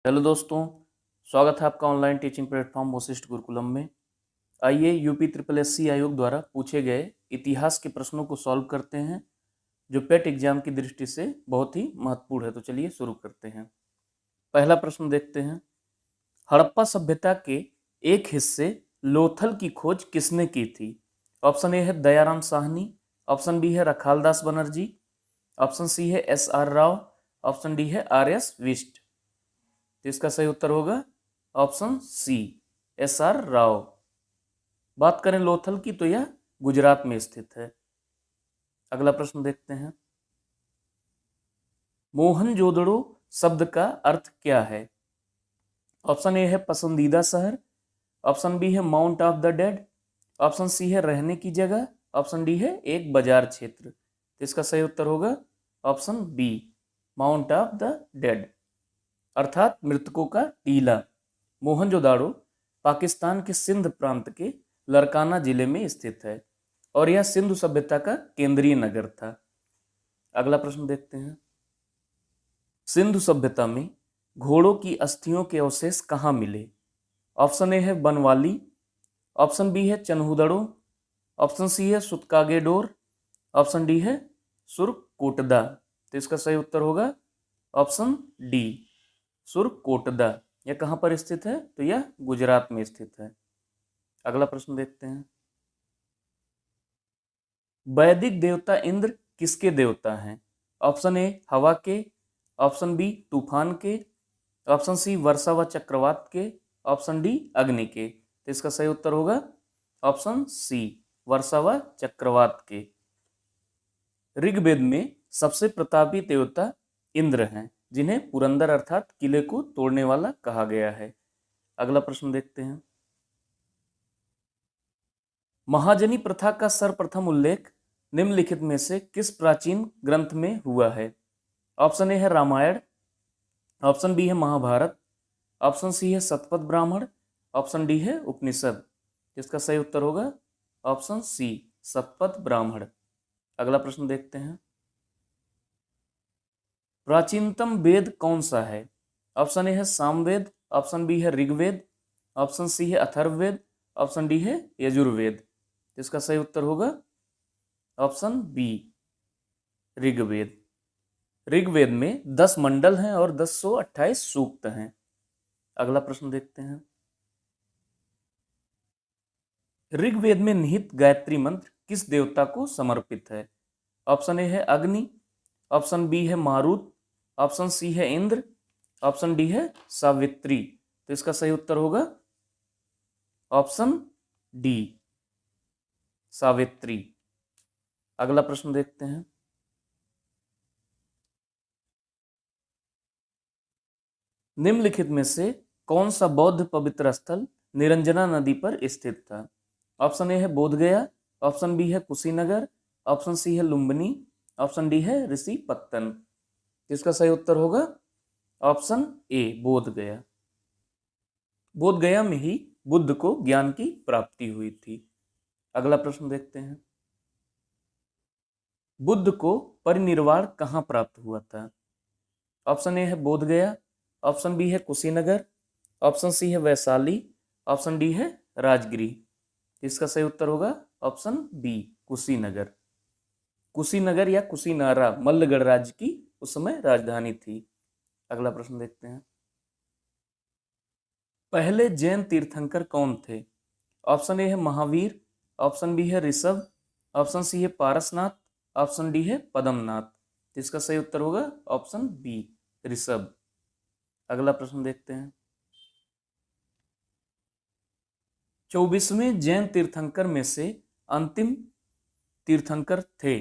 Hello दोस्तों, स्वागत है आपका online teaching platform Vashishtha Gurukulam में। आइए यूपी ट्रिपल एससी आयोग द्वारा पूछे गए इतिहास के प्रश्नों को सॉल्व करते हैं, जो पेट एग्जाम की दृष्टि से बहुत ही महत्वपूर्ण है। तो चलिए शुरू करते हैं। पहला प्रश्न देखते हैं। हड़प्पा सभ्यता के एक हिस्से लोथल की खोज किसने की थी? ऑप्शन ए है दयाराम साहनी, ऑप्शन बी है रखालदास बनर्जी, ऑप्शन सी है SR राव, ऑप्शन डी है RS विष्ट। तो इसका सही उत्तर होगा ऑप्शन सी, SR राव। बात करें लोथल की तो यह गुजरात में स्थित है। अगला प्रश्न देखते हैं। मोहनजोदड़ो शब्द का अर्थ क्या है? ऑप्शन ए है पसंदीदा शहर, ऑप्शन बी है mount of the dead, option C है रहने की जगह, ऑप्शन डी है एक बाजार क्षेत्र। तो इसका सही उत्तर होगा option B, mount of the dead, अर्थात मृतकों का टीला। मोहनजोदाड़ो पाकिस्तान के सिंध प्रांत के लरकाना जिले में स्थित है और यह सिंधु सभ्यता का केंद्रीय नगर था। अगला प्रश्न देखते हैं। सिंधु सभ्यता में घोड़ों की अस्थियों के अवशेष कहाँ मिले? ऑप्शन ए है बनवाली, ऑप्शन बी है चन्हुदड़ो, ऑप्शन सी है सुतकागेडोर, ऑप्शन डी है सुरकोटदा। तो इसका सही उत्तर होगा ऑप्शन डी, सुरकोटदा। यह कहां पर स्थित है? तो यह गुजरात में स्थित है। अगला प्रश्न देखते हैं। वैदिक देवता इंद्र किसके देवता हैं? ऑप्शन ए हवा के, ऑप्शन बी तूफान के, ऑप्शन सी वर्षा व चक्रवात के, ऑप्शन डी अग्नि के। तो इसका सही उत्तर होगा ऑप्शन सी, वर्षा व चक्रवात के। ऋग्वेद में सबसे प्रतापी देवता इंद्र हैं, जिन्हें पुरंदर अर्थात किले को तोड़ने वाला कहा गया है। अगला प्रश्न देखते हैं। महाजनी प्रथा का सर्वप्रथम उल्लेख निम्नलिखित में से किस प्राचीन ग्रंथ में हुआ है? ऑप्शन ए है रामायण, ऑप्शन बी है महाभारत, ऑप्शन सी है शतपथ ब्राह्मण, ऑप्शन डी है उपनिषद। इसका सही उत्तर होगा ऑप्शन सी, शतपथ ब्राह्मण। अगला प्रश्न देखते हैं। प्राचीनतम वेद कौन सा है? ऑप्शन ए है सामवेद, ऑप्शन बी है ऋग्वेद, ऑप्शन सी है अथर्ववेद, ऑप्शन डी है यजुर्वेद। इसका सही उत्तर होगा ऑप्शन बी, ऋग्वेद। ऋग्वेद में 10 मंडल हैं और 1028 सूक्त हैं। अगला प्रश्न देखते हैं। ऋग्वेद में निहित गायत्री मंत्र किस देवता को समर्पित है? ऑप्शन ए है अग्नि, ऑप्शन बी है मारुत, ऑप्शन सी है इंद्र, ऑप्शन डी है सावित्री। तो इसका सही उत्तर होगा ऑप्शन डी, सावित्री। अगला प्रश्न देखते हैं। निम्नलिखित में से कौन सा बौद्ध पवित्र स्थल निरंजना नदी पर स्थित था? ऑप्शन ए है बोधगया, ऑप्शन बी है कुशीनगर, ऑप्शन सी है लुम्बिनी, ऑप्शन डी है ऋषि पत्तन। इसका सही उत्तर होगा ऑप्शन ए, बोधगया। बोधगया में ही बुद्ध को ज्ञान की प्राप्ति हुई थी। अगला प्रश्न देखते हैं। बुद्ध को परिनिर्वाण कहाँ प्राप्त हुआ था? ऑप्शन ए है बोधगया, ऑप्शन बी है कुशीनगर, ऑप्शन सी है वैशाली, ऑप्शन डी है राजगिरी। इसका सही उत्तर होगा ऑप्शन बी, कुशीनगर। कुशीनगर या कुशीनारा मल्लगढ़ राज्य की उस समय राजधानी थी। अगला प्रश्न देखते हैं। पहले जैन तीर्थंकर कौन थे? ऑप्शन ए है महावीर, ऑप्शन बी है ऋषभ, ऑप्शन सी है पारसनाथ, ऑप्शन डी है पद्मनाथ। इसका सही उत्तर होगा ऑप्शन बी, ऋषभ। अगला प्रश्न देखते हैं। 24वें जैन तीर्थंकर में से अंतिम तीर्थंकर थे?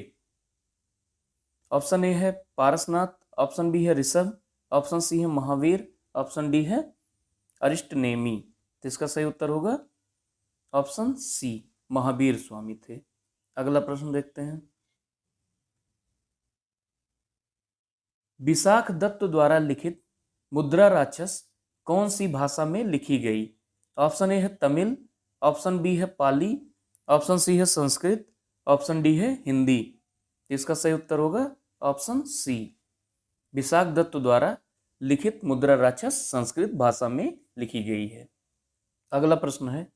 ऑप्शन ए है पारसनाथ, ऑप्शन बी है ऋषभ, ऑप्शन सी है महावीर, ऑप्शन डी है अरिष्टनेमी। तो इसका सही उत्तर होगा ऑप्शन सी, महावीर स्वामी थे। अगला प्रश्न देखते हैं। विशाख दत्त द्वारा लिखित मुद्रा राक्षस कौन सी भाषा में लिखी गई? ऑप्शन ए है तमिल, ऑप्शन बी है पाली, ऑप्शन सी है संस्कृत, ऑप्शन डी है हिंदी। इसका सही उत्तर होगा ऑप्शन सी, विशाख दत्त द्वारा लिखित मुद्रा राक्षस संस्कृत भाषा में लिखी गई है। अगला प्रश्न है,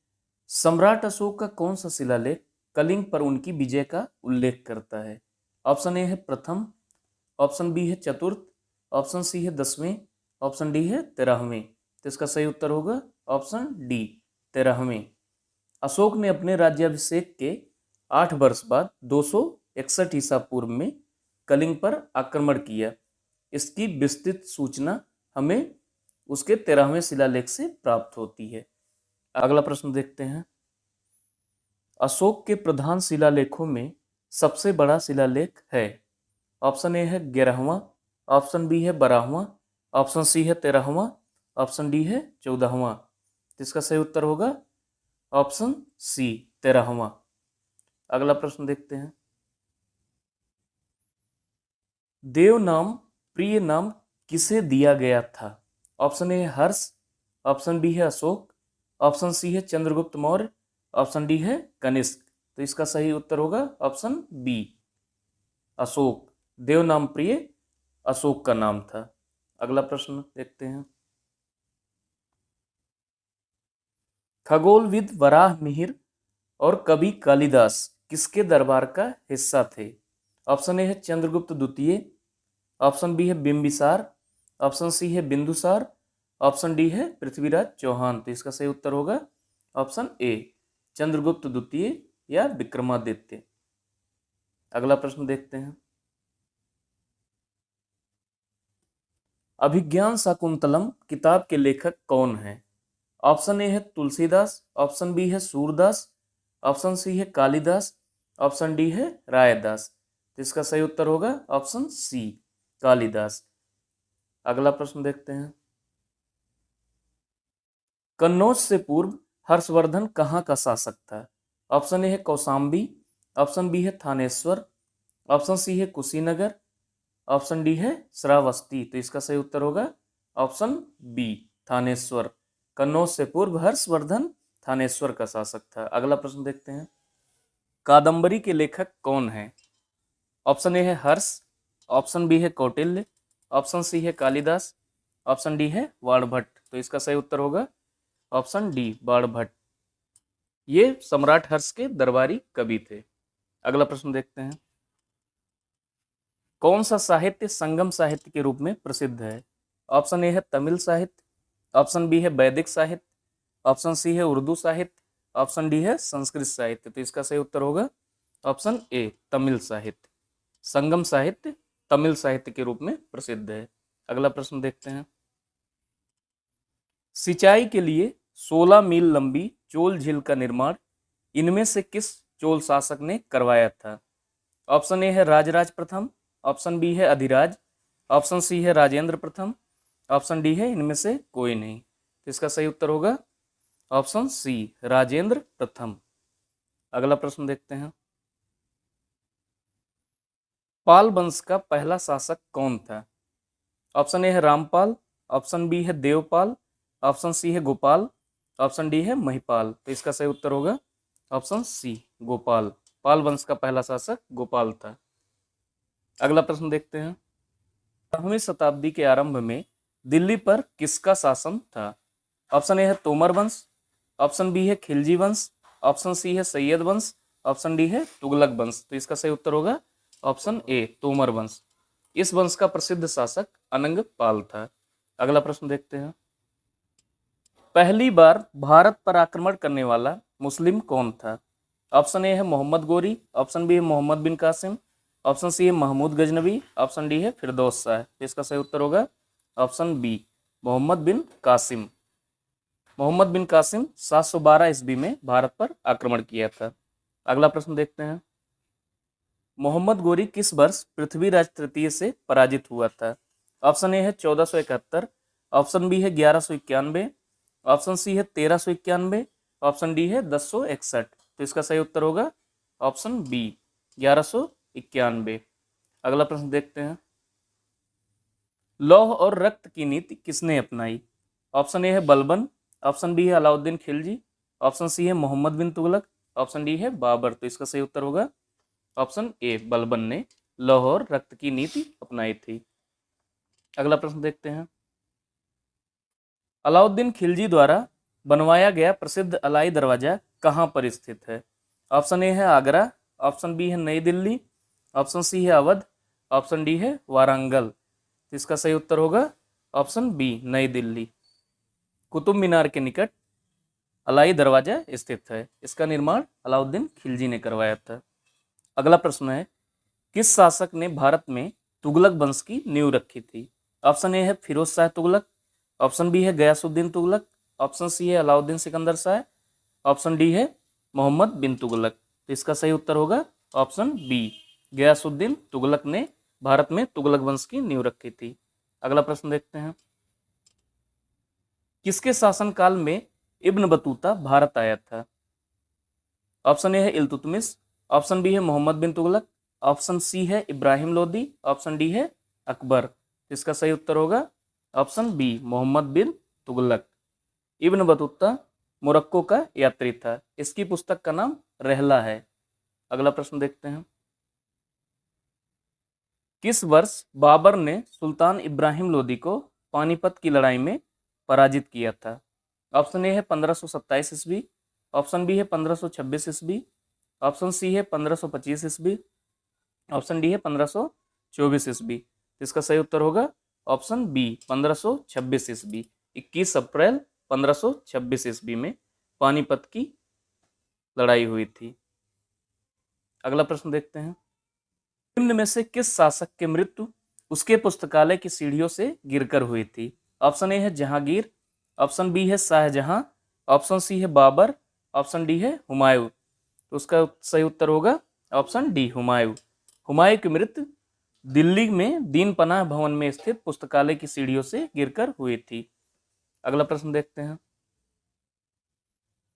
सम्राट अशोक का कौन सा शिलालेख कलिंग पर उनकी विजय का उल्लेख करता है? ऑप्शन ए है प्रथम, ऑप्शन बी है चतुर्थ, ऑप्शन सी है 10वें, ऑप्शन डी है 13वें। तो इसका सही उत्तर होगा ऑप्शन डी 13वें। अशोक ने अपने राज्याभिषेक के 8 वर्ष बाद 261 ईसा पूर्व में कलिंग पर आक्रमण किया। इसकी विस्तृत सूचना हमें उसके 13वें शिलालेख से प्राप्त होती है। अगला प्रश्न देखते हैं, अशोक के प्रधान शिलालेखों में सबसे बड़ा शिलालेख है? ऑप्शन ए है 11वां, ऑप्शन बी है 12वां, ऑप्शन सी है 13वां, ऑप्शन डी है 14वां। इसका सही उत्तर होगा ऑप्शन सी 13वां। अगला प्रश्न देखते हैं, देव नाम प्रिय नाम किसे दिया गया था? ऑप्शन ए है हर्ष, ऑप्शन बी है अशोक, ऑप्शन सी है चंद्रगुप्त मौर्य, ऑप्शन डी है कनिष्क। तो इसका सही उत्तर होगा ऑप्शन बी अशोक। देव नाम प्रिय अशोक का नाम था। अगला प्रश्न देखते हैं, खगोलविद वराह मिहिर और कवि कालिदास किसके दरबार का हिस्सा थे? ऑप्शन ए है चंद्रगुप्त द्वितीय, ऑप्शन बी है बिंबिसार, ऑप्शन सी है बिंदुसार, ऑप्शन डी है पृथ्वीराज चौहान। तो इसका सही उत्तर होगा ऑप्शन ए चंद्रगुप्त द्वितीय या विक्रमादित्य। अगला प्रश्न देखते हैं, अभिज्ञान शाकुंतलम किताब के लेखक कौन है? ऑप्शन ए है तुलसीदास, ऑप्शन बी है सूरदास, ऑप्शन सी है कालिदास, ऑप्शन डी है रायदास। तो इसका सही उत्तर होगा ऑप्शन सी कालिदास। अगला प्रश्न देखते हैं, कन्नौज से पूर्व हर्षवर्धन कहाँ का शासक था? ऑप्शन ए है कौशाम्बी, ऑप्शन बी है थानेश्वर, ऑप्शन सी है कुशीनगर, ऑप्शन डी है श्रावस्ती। तो इसका सही उत्तर होगा ऑप्शन बी थानेश्वर। कन्नौज से पूर्व हर्षवर्धन थानेश्वर का शासक था। अगला प्रश्न देखते हैं, कादंबरी के लेखक कौन है? ऑप्शन ए है हर्ष, ऑप्शन बी है कौटिल्य, ऑप्शन सी है कालिदास, ऑप्शन डी है बाणभट्ट। तो इसका सही उत्तर होगा ऑप्शन डी बाणभट्ट। ये सम्राट हर्ष के दरबारी कवि थे। अगला प्रश्न देखते हैं, कौन सा साहित्य संगम साहित्य के रूप में प्रसिद्ध है? ऑप्शन ए है तमिल साहित्य, ऑप्शन बी है वैदिक साहित्य, ऑप्शन सी है उर्दू साहित्य, ऑप्शन डी है संस्कृत साहित्य। तो इसका सही उत्तर होगा ऑप्शन ए तमिल साहित्य। संगम साहित्य तमिल साहित्य के रूप में प्रसिद्ध है। अगला प्रश्न देखते हैं, सिंचाई के लिए 16 मील लंबी चोल झील का निर्माण इनमें से किस चोल शासक ने करवाया था? ऑप्शन ए है राजराज प्रथम, ऑप्शन बी है अधिराज, ऑप्शन सी है राजेंद्र प्रथम, ऑप्शन डी है इनमें से कोई नहीं। तो इसका सही उत्तर होगा ऑप्शन सी राजेंद्र प्रथम। अगला प्रश्न देखते हैं, पाल वंश का पहला शासक कौन था? ऑप्शन ए है रामपाल, ऑप्शन बी है देवपाल, ऑप्शन सी है गोपाल, ऑप्शन डी है महिपाल। तो इसका सही उत्तर होगा ऑप्शन सी गोपाल। पाल वंश का पहला शासक गोपाल था। अगला प्रश्न देखते हैं, 12वीं शताब्दी के आरंभ में दिल्ली पर किसका शासन था? ऑप्शन ए है तोमर वंश, ऑप्शन बी है खिलजी वंश, ऑप्शन सी है सैयद वंश, ऑप्शन डी है तुगलक वंश। तो इसका सही उत्तर होगा ऑप्शन ए तोमर वंश। इस वंश का प्रसिद्ध शासक अनंग पाल था। अगला प्रश्न देखते हैं, पहली बार भारत पर आक्रमण करने वाला मुस्लिम कौन था? ऑप्शन ए है मोहम्मद गोरी, ऑप्शन बी है मोहम्मद बिन कासिम, ऑप्शन सी है महमूद गजनवी, ऑप्शन डी है फिरदौस शाह। तो इसका सही उत्तर होगा ऑप्शन बी मोहम्मद बिन कासिम। मोहम्मद बिन कासिम 712 ईस्वी में भारत पर आक्रमण किया था। अगला प्रश्न देखते हैं, मोहम्मद गोरी किस वर्ष पृथ्वीराज तृतीय से पराजित हुआ था? ऑप्शन ए है 1471, ऑप्शन बी है 1191, ऑप्शन सी है 1391, ऑप्शन डी है 1061। तो इसका सही उत्तर होगा ऑप्शन बी 1191। अगला प्रश्न देखते हैं, लौह और रक्त की नीति किसने अपनाई? ऑप्शन ए है बलबन, ऑप्शन बी है अलाउद्दीन खिलजी, ऑप्शन सी है मोहम्मद बिन तुगलक, ऑप्शन डी है बाबर। तो इसका सही उत्तर होगा ऑप्शन ए बलबन ने लौह और रक्त की नीति अपनाई थी। अगला प्रश्न देखते हैं, अलाउद्दीन खिलजी द्वारा बनवाया गया प्रसिद्ध अलाई दरवाजा कहाँ पर स्थित है? ऑप्शन ए है आगरा, ऑप्शन बी है नई दिल्ली, ऑप्शन सी है अवध, ऑप्शन डी है वारंगल। इसका सही उत्तर होगा ऑप्शन बी नई दिल्ली। कुतुब मीनार के निकट अलाई दरवाजा स्थित है। इसका निर्माण अलाउद्दीन खिलजी ने करवाया था। अगला प्रश्न है, किस शासक ने भारत में तुगलक वंश की नींव रखी थी? ऑप्शन ए है फिरोज शाह तुगलक, ऑप्शन बी है गयासुद्दीन तुगलक, ऑप्शन सी है अलाउद्दीन सिकंदर शाह, ऑप्शन डी है मोहम्मद बिन तुगलक। तो इसका सही उत्तर होगा ऑप्शन बी गयासुद्दीन तुगलक ने भारत में तुगलक वंश की नींव रखी थी। अगला प्रश्न देखते हैं, किसके शासनकाल में इब्न बतूता भारत आया था? ऑप्शन ए है इल्तुतमिश, ऑप्शन बी है मोहम्मद बिन तुगलक, ऑप्शन सी है इब्राहिम लोदी, ऑप्शन डी है अकबर। इसका सही उत्तर होगा ऑप्शन बी मोहम्मद बिन तुगलक। इब्न बतूता मोरक्को का यात्री था। इसकी पुस्तक का नाम रहला है। अगला प्रश्न देखते हैं, किस वर्ष बाबर ने सुल्तान इब्राहिम लोदी को पानीपत की लड़ाई में पराजित किया था? ऑप्शन ए है 1527 ईस्वी, ऑप्शन बी है 1526 ईस्वी, ऑप्शन सी है 1525 ईस्वी, ऑप्शन डी है 1524 ईस्वी। इसका सही उत्तर होगा ऑप्शन बी 1526 ईस्वी। 21 अप्रैल 1526 ईस्वी में पानीपत की लड़ाई हुई थी। अगला प्रश्न देखते हैं, निम्न में से किस शासक की मृत्यु उसके पुस्तकालय की सीढ़ियों से गिरकर हुई थी? ऑप्शन ए है जहांगीर, ऑप्शन बी है शाहजहां, ऑप्शन सी है बाबर, ऑप्शन डी है हुमायूं। तो उसका सही उत्तर होगा ऑप्शन डी हुमायूं। हुमायूं की मृत्यु दिल्ली में दीन पनाह भवन में स्थित पुस्तकालय की सीढ़ियों से गिरकर हुई थी। अगला प्रश्न देखते हैं,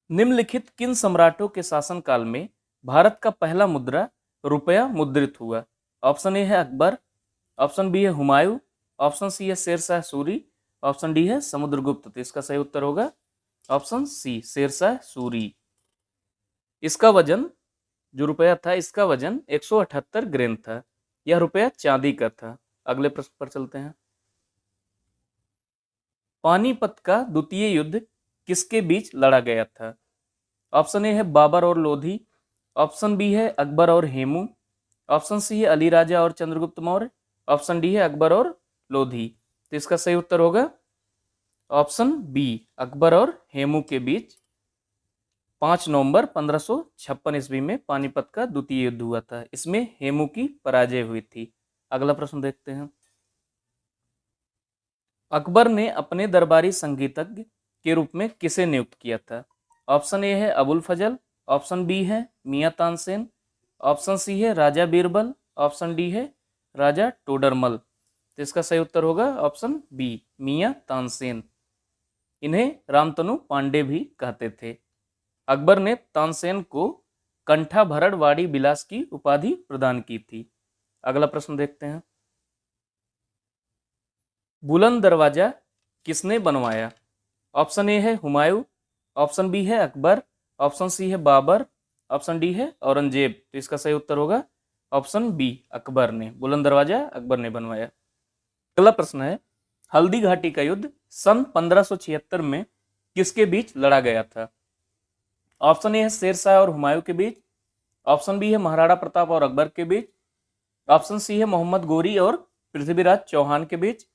निम्नलिखित किन सम्राटों के शासनकाल में भारत का पहला मुद्रा रुपया मुद्रित हुआ? ऑप्शन ए है अकबर, ऑप्शन बी है हुमायूं, ऑप्शन सी है शेरशाह सूरी, ऑप्शन डी है समुद्रगुप्त। तो इसका सही उत्तर होगा ऑप्शन सी शेरशाह सूरी। इसका वजन जो रुपया था, इसका वजन 178 ग्राम था। यह रुपया चांदी का था। अगले प्रश्न पर चलते हैं, पानीपत का द्वितीय युद्ध किसके बीच लड़ा गया था? ऑप्शन ए है बाबर और लोधी, ऑप्शन बी है अकबर और हेमू, ऑप्शन सी है अली राजा और चंद्रगुप्त मौर्य, ऑप्शन डी है अकबर और लोधी। तो इसका सही उत्तर होगा ऑप्शन बी अकबर और हेमू के बीच 5 नवंबर 1556 ईस्वी में पानीपत का द्वितीय युद्ध हुआ था। इसमें हेमू की पराजय हुई थी। अगला प्रश्न देखते हैं, अकबर ने अपने दरबारी संगीतज्ञ के रूप में किसे नियुक्त किया था? ऑप्शन ए है अबुल फजल, ऑप्शन बी है मियां तानसेन, ऑप्शन सी है राजा बीरबल, ऑप्शन डी है राजा टोडरमल। तो इसका सही उत्तर होगा ऑप्शन बी मियां तानसेन। इन्हें रामतनु पांडे भी कहते थे। अकबर ने तानसेन को कंठा भरड़ वाड़ी बिलास की उपाधि प्रदान की थी। अगला प्रश्न देखते हैं, बुलंद दरवाजा किसने बनवाया? ऑप्शन ए है हुमायूं, ऑप्शन बी है अकबर, ऑप्शन सी है बाबर, ऑप्शन डी है औरंगजेब। तो इसका सही उत्तर होगा ऑप्शन बी अकबर ने। बुलंद दरवाजा अकबर ने बनवाया। अगला प्रश्न है, हल्दी घाटी का युद्ध सन 1576 में किसके बीच लड़ा गया था? ऑप्शन ए है शेरशाह और हुमायूं के बीच, ऑप्शन बी है महाराणा प्रताप और अकबर के बीच, ऑप्शन सी है मोहम्मद गोरी और पृथ्वीराज चौहान के बीच,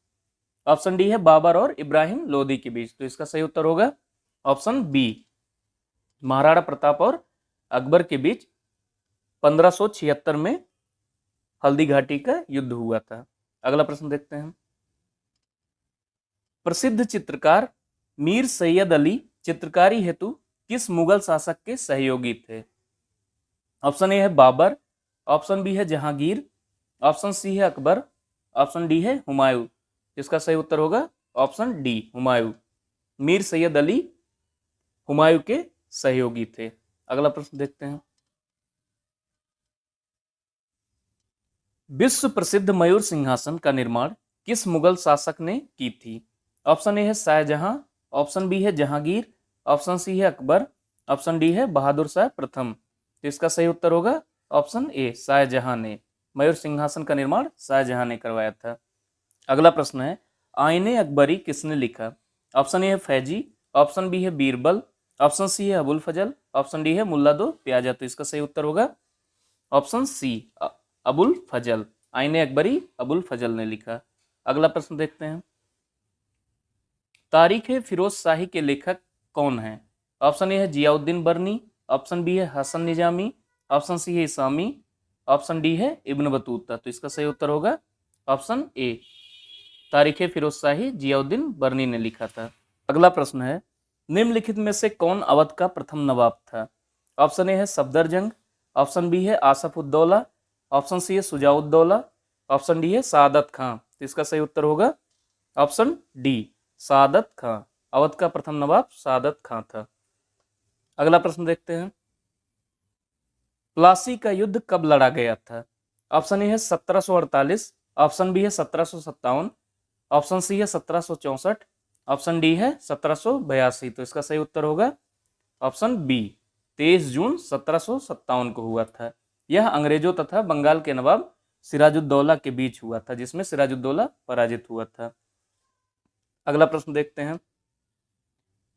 ऑप्शन डी है बाबर और इब्राहिम लोदी के बीच। तो इसका सही उत्तर होगा ऑप्शन बी महाराणा प्रताप और अकबर के बीच 1576 में हल्दी घाटी का युद्ध हुआ था। अगला प्रश्न देखते हैं, प्रसिद्ध चित्रकार मीर सैयद अली चित्रकारी हेतु किस मुगल शासक के सहयोगी थे? ऑप्शन ए है बाबर, ऑप्शन बी है जहांगीर, ऑप्शन सी है अकबर, ऑप्शन डी है हुमायूं। इसका सही उत्तर होगा ऑप्शन डी हुमायूं। मीर सैयद अली हुमायूं के सहयोगी थे। अगला प्रश्न देखते हैं, विश्व प्रसिद्ध मयूर सिंहासन का निर्माण किस मुगल शासक ने की थी? ऑप्शन ए है शाहजहां, ऑप्शन बी है जहांगीर, ऑप्शन सी है अकबर, ऑप्शन डी है बहादुर शाह प्रथम। तो इसका सही उत्तर होगा ऑप्शन ए शाहजहां ने। मयूर सिंहासन का निर्माण शाहजहां ने करवाया था। अगला प्रश्न है, आईने अकबरी किसने लिखा? ऑप्शन ए है फैजी, ऑप्शन बी है बीरबल, ऑप्शन सी है अबुल फजल, ऑप्शन डी है मुल्ला दो प्याजा। तो इसका सही उत्तर होगा ऑप्शन सी अबुल फजल। आईने अकबरी अबुल फजल ने लिखा। अगला प्रश्न देखते हैं, तारीख फिरोज शाही के लेखक कौन है? ऑप्शन ए है जियाउद्दीन बर्नी, ऑप्शन बी है हसन निजामी, ऑप्शन सी है इसामी, ऑप्शन डी है इब्न बतूता। तो इसका सही उत्तर होगा ऑप्शन ए, तारीख फिरोज शाही जियाउद्दीन बर्नी ने लिखा था। अगला प्रश्न है, निम्नलिखित में से कौन अवध का प्रथम नवाब था? ऑप्शन ए है सफदरजंग, ऑप्शन बी है आसफ उद्दौला, ऑप्शन सी है सुजाउद्दौला, ऑप्शन डी है सादत खां। तो इसका सही उत्तर होगा ऑप्शन डी, सादत खां। अवध का प्रथम नवाब सादत खां था। अगला प्रश्न देखते हैं, प्लासी का युद्ध कब लड़ा गया था? ऑप्शन ए है 1748, ऑप्शन बी है 1757, ऑप्शन सी है 1764, ऑप्शन डी है 1782। तो इसका सही उत्तर होगा ऑप्शन बी, 23 जून 1757 को हुआ था। यह अंग्रेजों तथा बंगाल के नवाब सिराजुद्दौला के बीच हुआ था, जिसमें सिराजुद्दौला पराजित हुआ था। अगला प्रश्न देखते हैं,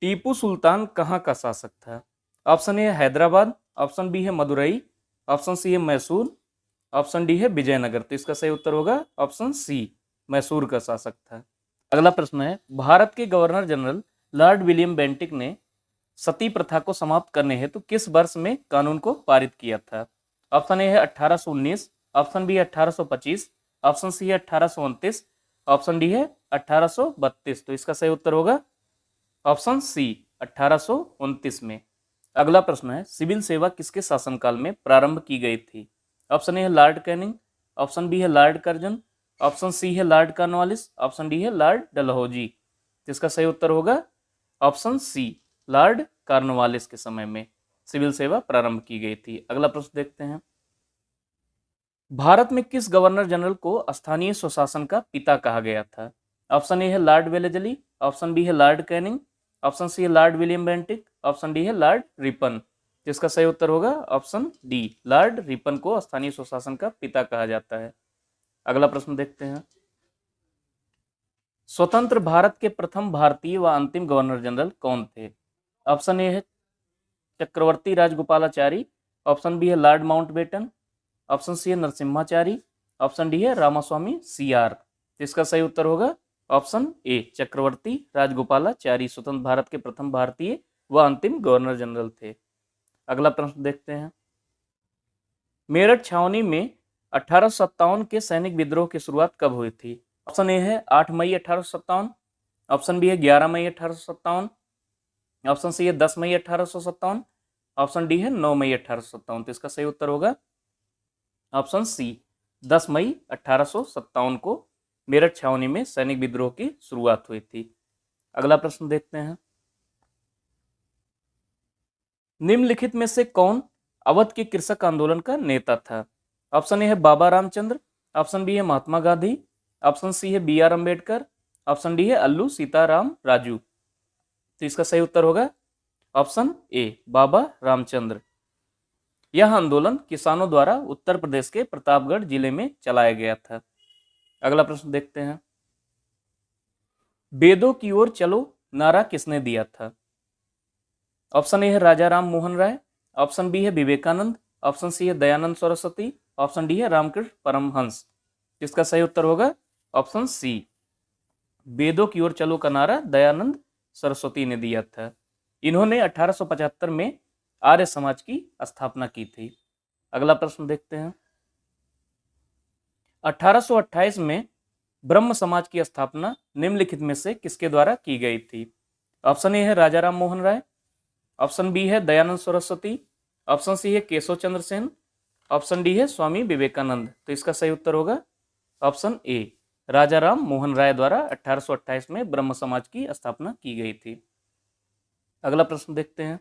टीपू सुल्तान कहाँ का शासक था? ऑप्शन ए है हैदराबाद, ऑप्शन बी है मदुरई, ऑप्शन सी है मैसूर, ऑप्शन डी है विजयनगर। तो इसका सही उत्तर होगा ऑप्शन सी, मैसूर का शासक था। अगला प्रश्न है, भारत के governor general Lord William Bentinck ने सती प्रथा को समाप्त करने हेतु किस वर्ष में कानून को पारित किया था? ऑप्शन ए है 1819, ऑप्शन बी है 1825, ऑप्शन सी है 1829, ऑप्शन डी है 1832। तो इसका सही उत्तर होगा ऑप्शन सी, 1829 में। अगला प्रश्न है, सिविल सेवा किसके शासनकाल में प्रारंभ की गई थी? ऑप्शन ए है लॉर्ड कैनिंग, ऑप्शन बी है लॉर्ड कर्जन, ऑप्शन सी है लॉर्ड कॉर्नवालिस, ऑप्शन डी है लॉर्ड डलहौजी। इसका सही उत्तर होगा ऑप्शन सी, लॉर्ड कॉर्नवालिस के समय में सिविल सेवा प्रारंभ की गई थी। अगला प्रश्न देखते हैं, भारत में किस गवर्नर जनरल को स्थानीय स्वशासन का पिता कहा गया था? ऑप्शन ए है लॉर्ड वेलेजली, ऑप्शन बी है लॉर्ड कैनिंग, ऑप्शन सी है Lord William Bentinck, option D है लॉर्ड रिपन। जिसका सही उत्तर होगा ऑप्शन डी, लॉर्ड रिपन को स्थानीय स्वशासन का पिता कहा जाता है। अगला प्रश्न देखते हैं, स्वतंत्र भारत के प्रथम भारतीय व अंतिम गवर्नर जनरल कौन थे? ऑप्शन ए है चक्रवर्ती राजगोपालाचारी, ऑप्शन बी है लॉर्ड माउंटबेटन, ऑप्शन सी है नरसिम्हाचारी, ऑप्शन डी है रामास्वामी सीआर। इसका सही उत्तर होगा ऑप्शन ए, चक्रवर्ती राजगोपालाचारी स्वतंत्र भारत के प्रथम भारतीय व अंतिम गवर्नर जनरल थे। अगला प्रश्न देखते हैं, मेरठ छावनी में 1857 के सैनिक विद्रोह की शुरुआत कब हुई थी? ऑप्शन ए है 8 मई 1857, ऑप्शन बी है 11 मई 1857, ऑप्शन सी है 10 मई 1857, ऑप्शन डी है 9 मई 1857। तो इसका सही उत्तर होगा ऑप्शन सी, 10 मई 1857 को मेरठ छावनी में सैनिक विद्रोह की शुरुआत हुई थी। अगला प्रश्न देखते हैं, निम्नलिखित में से कौन अवध के कृषक आंदोलन का नेता था? ऑप्शन ए है बाबा रामचंद्र, ऑप्शन बी है महात्मा गांधी, ऑप्शन सी है B R Ambedkar, option D है अल्लू सीताराम राजू। तो इसका सही उत्तर होगा ऑप्शन ए, बाबा रामचंद्र। यह आंदोलन किसानों द्वारा उत्तर प्रदेश के प्रतापगढ़ जिले में चलाया गया था। अगला प्रश्न देखते हैं, वेदों की ओर चलो नारा किसने दिया था? ऑप्शन ए है राजा राम मोहन राय, ऑप्शन बी है विवेकानंद, ऑप्शन सी है दयानंद सरस्वती, ऑप्शन डी है रामकृष्ण परमहंस। इसका सही उत्तर होगा ऑप्शन सी, वेदों की ओर चलो का नारा दयानंद सरस्वती ने दिया था। इन्होंने 1875 में आर्य समाज की स्थापना की थी। अगला प्रश्न देखते हैं, 1828 में ब्रह्म समाज की स्थापना निम्नलिखित में से किसके द्वारा की गई थी? ऑप्शन ए है राजा राम मोहन राय, ऑप्शन बी है दयानंद सरस्वती, ऑप्शन सी है केशव चंद्र सेन, ऑप्शन डी है स्वामी विवेकानंद। तो इसका सही उत्तर होगा ऑप्शन ए, राजा राम मोहन राय द्वारा 1828 में ब्रह्म समाज की स्थापना की गई थी। अगला प्रश्न देखते हैं,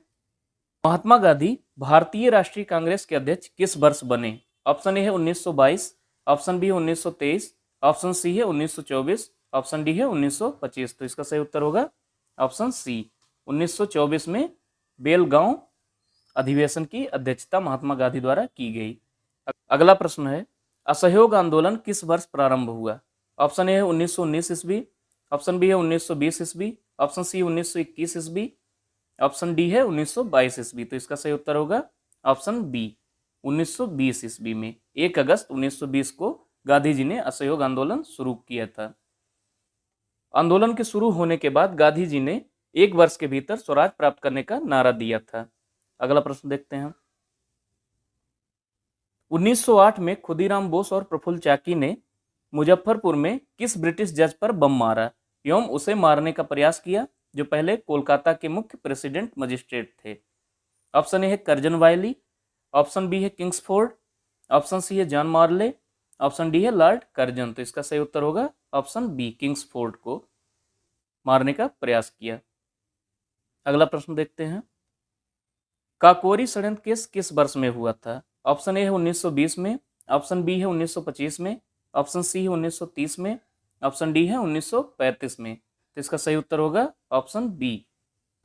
महात्मा गांधी भारतीय राष्ट्रीय कांग्रेस के अध्यक्ष किस वर्ष बने? ऑप्शन ए है 1922, ऑप्शन बी है 1923, ऑप्शन सी है 1924, ऑप्शन डी है 1925। तो इसका सही उत्तर होगा ऑप्शन सी, 1924 में बेलगांव अधिवेशन की अध्यक्षता महात्मा गांधी द्वारा की गई। अगला प्रश्न है, असहयोग आंदोलन किस वर्ष प्रारंभ हुआ? ऑप्शन ए है 1919 ईस्वी, ऑप्शन बी है 1920 ईस्वी, ऑप्शन सी 1921 ईस्वी, ऑप्शन डी है 1922 ईस्वी। तो इसका सही उत्तर होगा ऑप्शन बी 1920 ईस्वी में। 1 अगस्त 1920 को गांधी जी ने असहयोग आंदोलन शुरू किया था। आंदोलन के शुरू होने के बाद गांधी जी ने 1 वर्ष के भीतर स्वराज प्राप्त करने का नारा दिया था। अगला प्रश्न देखते हैं। 1908 में खुदीराम बोस और प्रफुल्ल चाकी ने मुजफ्फरपुर में किस ब्रिटिश जज पर बम मारा एवं उसे मारने का प्रयास किया, जो पहले कोलकाता के मुख्य प्रेसिडेंट मजिस्ट्रेट थे? ऑप्शन ए है कर्जन वायली, ऑप्शन बी है किंग्सफोर्ड, ऑप्शन सी है जॉन मार्ले, ऑप्शन डी है लॉर्ड कर्जन। तो इसका सही उत्तर होगा ऑप्शन बी किंग्सफोर्ड को मारने का प्रयास किया। अगला प्रश्न देखते हैं। काकोरी षड्यंत्र केस किस वर्ष में हुआ था? ऑप्शन ए है 1920 में, ऑप्शन बी है 1925 में, ऑप्शन सी है 1930 में, ऑप्शन डी है 1935 में। तो इसका सही उत्तर होगा ऑप्शन बी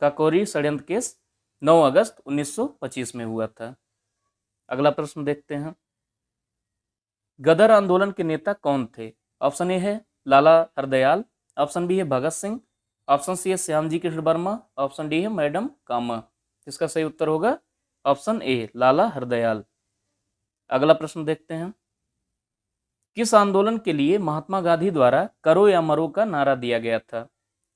काकोरी षड्यंत्र केस 9 अगस्त 1925 में हुआ था। अगला प्रश्न देखते हैं। गदर आंदोलन के नेता कौन थे? ऑप्शन ए है लाला हरदयाल, ऑप्शन बी है भगत सिंह, ऑप्शन सी है श्यामजी कृष्ण वर्मा, ऑप्शन डी है मैडम कामा। इसका सही उत्तर होगा ऑप्शन ए लाला हरदयाल। अगला प्रश्न देखते हैं। किस आंदोलन के लिए महात्मा गांधी द्वारा करो या मरो का नारा दिया गया था?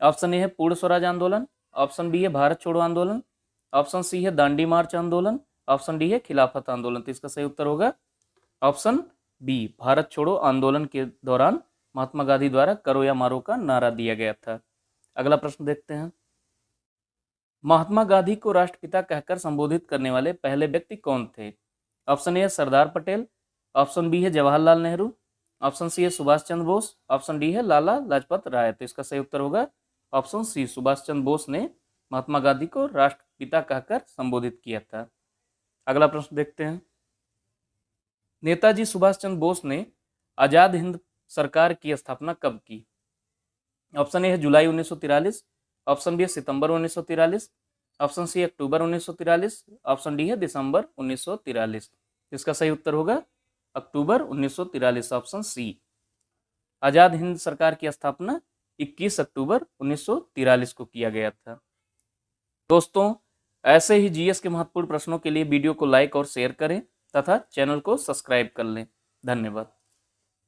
ऑप्शन ए है पूर्ण स्वराज आंदोलन, ऑप्शन बी है भारत छोड़ो आंदोलन, ऑप्शन सी है दांडी मार्च आंदोलन, ऑप्शन डी है खिलाफत आंदोलन। तो इसका सही उत्तर होगा ऑप्शन बी भारत छोड़ो आंदोलन के दौरान महात्मा गांधी द्वारा करो या मारो का नारा दिया गया था। अगला प्रश्न देखते हैं। महात्मा गांधी को राष्ट्रपिता कहकर संबोधित करने वाले पहले व्यक्ति कौन थे? ऑप्शन ए है सरदार पटेल, ऑप्शन बी है जवाहरलाल नेहरू, ऑप्शन सी है सुभाष चंद्र बोस, ऑप्शन डी है लाला लाजपत राय। तो इसका सही उत्तर होगा ऑप्शन सी सुभाष चंद्र बोस ने महात्मा गांधी को राष्ट्रपिता कहकर संबोधित किया था। अगला प्रश्न देखते हैं। नेताजी सुभाष चंद्र बोस ने आजाद हिंद सरकार की स्थापना कब की? ऑप्शन ए है जुलाई 1943, ऑप्शन बी है सितंबर 1943, ऑप्शन सी अक्टूबर 1943, ऑप्शन डी है दिसंबर 1943। इसका सही उत्तर होगा अक्टूबर 1943, ऑप्शन सी। आजाद हिंद सरकार की स्थापना 21 अक्टूबर 1943 को किया गया था। दोस्तों, ऐसे ही जीएस के महत्वपूर्ण प्रश्नों के लिए वीडियो को लाइक और शेयर करें तथा चैनल को सब्सक्राइब कर लें। धन्यवाद।